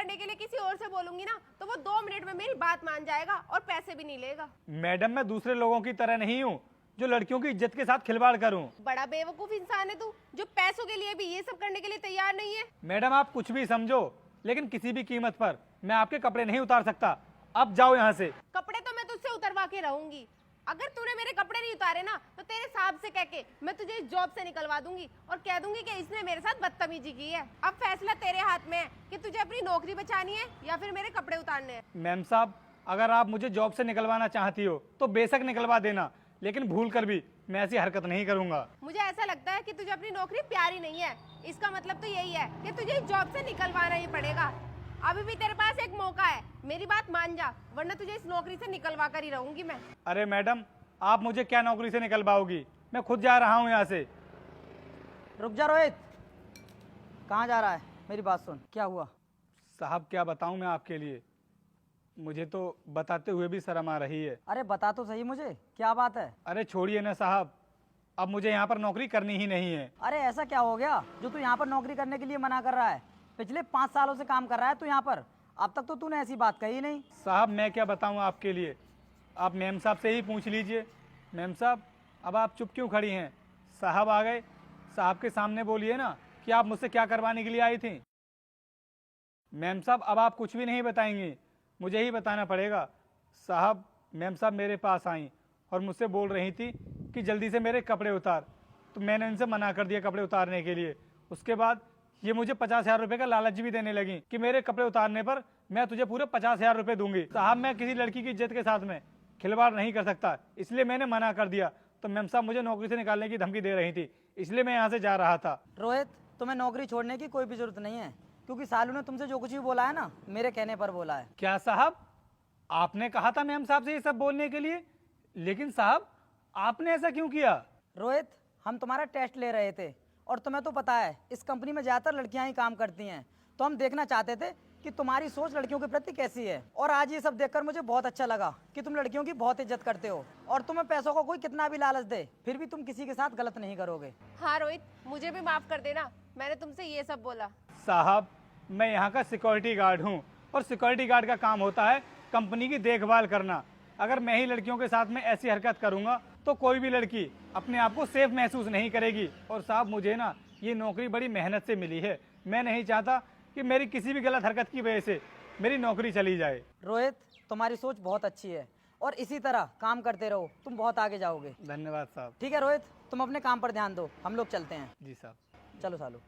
करने के लिए किसी और से बोलूंगी ना तो वो 2 मिनट में मेरी बात मान जाएगा और पैसे भी नहीं लेगा। मैडम मैं दूसरे लोगों की तरह नहीं हूँ जो लड़कियों की इज्जत के साथ खिलवाड़ करूँ। बड़ा बेवकूफ इंसान है तू, जो पैसों के लिए भी ये सब करने के लिए तैयार नहीं है। मैडम आप कुछ भी समझो, लेकिन किसी भी कीमत पर मैं आपके कपड़े नहीं उतार सकता। अब जाओ यहाँ से। कपड़े तो मैं तुझसे उतरवा के रहूंगी। अगर तूने मेरे कपड़े नहीं उतारे ना तो तेरे साहब से कह के मैं तुझे इस जॉब से निकलवा दूंगी और कह दूंगी कि इसने मेरे साथ बदतमीजी की है। अब फैसला तेरे हाथ में है कि तुझे अपनी नौकरी बचानी है या फिर मेरे कपड़े उतारने हैं। मैम साहब अगर आप मुझे जॉब से निकलवाना चाहती हो तो बेशक निकलवा देना, लेकिन भूल कर भी मैं ऐसी हरकत नहीं करूंगा। मुझे ऐसा लगता है कि तुझे अपनी नौकरी प्यारी नहीं है। इसका मतलब तो यही है कि तुझे इस जॉब से निकलवाना ही पड़ेगा। अभी भी तेरे पास एक मौका है, मेरी बात मान जा, वरना तुझे इस नौकरी से निकलवा कर ही रहूंगी मैं। अरे मैडम आप मुझे क्या नौकरी से निकलवाओगी, मैं खुद जा रहा हूँ यहाँ से। रुक जा रोहित, कहाँ जा रहा है? मेरी बात सुन, क्या हुआ? साहब क्या बताऊँ मैं आपके लिए, मुझे तो बताते हुए भी शर्म आ रही है। अरे बता तो सही मुझे, क्या बात है? अरे छोड़िए ना साहब, अब मुझे यहाँ पर नौकरी करनी ही नहीं है। अरे ऐसा क्या हो गया जो तू यहाँ पर नौकरी करने के लिए मना कर रहा है? पिछले 5 सालों से काम कर रहा है तू यहाँ पर, अब तक तो तूने ऐसी बात कही नहीं। साहब मैं क्या बताऊँ आपके लिए, आप मैम साहब से ही पूछ लीजिए। मैम साहब अब आप चुप क्यों खड़ी हैं? साहब आ गए, साहब के सामने बोलिए ना कि आप मुझसे क्या करवाने के लिए आई थी। मैम साहब अब आप कुछ भी नहीं बताएंगी, मुझे ही बताना पड़ेगा। साहब मैम साहब मेरे पास आई और मुझसे बोल रही थी कि जल्दी से मेरे कपड़े उतार, तो मैंने इनसे मना कर दिया कपड़े उतारने के लिए। उसके बाद ये मुझे 50,000 रुपये का लालच भी देने लगी कि मेरे कपड़े उतारने पर मैं तुझे पूरे 50,000 रुपये दूंगी। साहब मैं किसी लड़की की इज्जत के साथ में खिलवाड़ नहीं कर सकता, इसलिए मैंने मना कर दिया। तो मैम साहब मुझे नौकरी से निकालने की धमकी दे रही थी, इसलिए मैं यहाँ से जा रहा था। रोहित तुम्हें नौकरी छोड़ने की कोई भी जरूरत नहीं है, क्योंकि सालू ने तुमसे जो कुछ भी बोला है ना मेरे कहने पर बोला है। क्या साहब आपने कहा था मैम साहब से ये सब बोलने के लिए, लेकिन साहब आपने ऐसा क्यों किया? रोहित हम तुम्हारा टेस्ट ले रहे थे और तुम्हें तो पता है इस कंपनी में ज़्यादातर लड़कियां ही काम करती हैं, तो हम देखना चाहते थे कि तुम्हारी सोच लड़कियों के प्रति कैसी है। और आज ये सब देखकर मुझे बहुत अच्छा लगा कि तुम लड़कियों की बहुत इज्जत करते हो और तुम्हें पैसों को कोई कितना भी लालच दे फिर भी तुम किसी के साथ गलत नहीं करोगे। हाँ रोहित, मुझे भी माफ कर देना, मैंने तुमसे ये सब बोला। साहब मैं यहाँ का सिक्योरिटी गार्ड हूँ और सिक्योरिटी गार्ड का काम होता है कंपनी की देखभाल करना। अगर मैं ही लड़कियों के साथ में ऐसी हरकत करूँगा तो कोई भी लड़की अपने आप को सेफ महसूस नहीं करेगी। और साहब मुझे ना ये नौकरी बड़ी मेहनत से मिली है, मैं नहीं चाहता कि मेरी किसी भी गलत हरकत की वजह से मेरी नौकरी चली जाए। रोहित तुम्हारी सोच बहुत अच्छी है और इसी तरह काम करते रहो, तुम बहुत आगे जाओगे। धन्यवाद साहब। ठीक है रोहित, तुम अपने काम पर ध्यान दो, हम लोग चलते हैं। जी साहब। चलो सालू।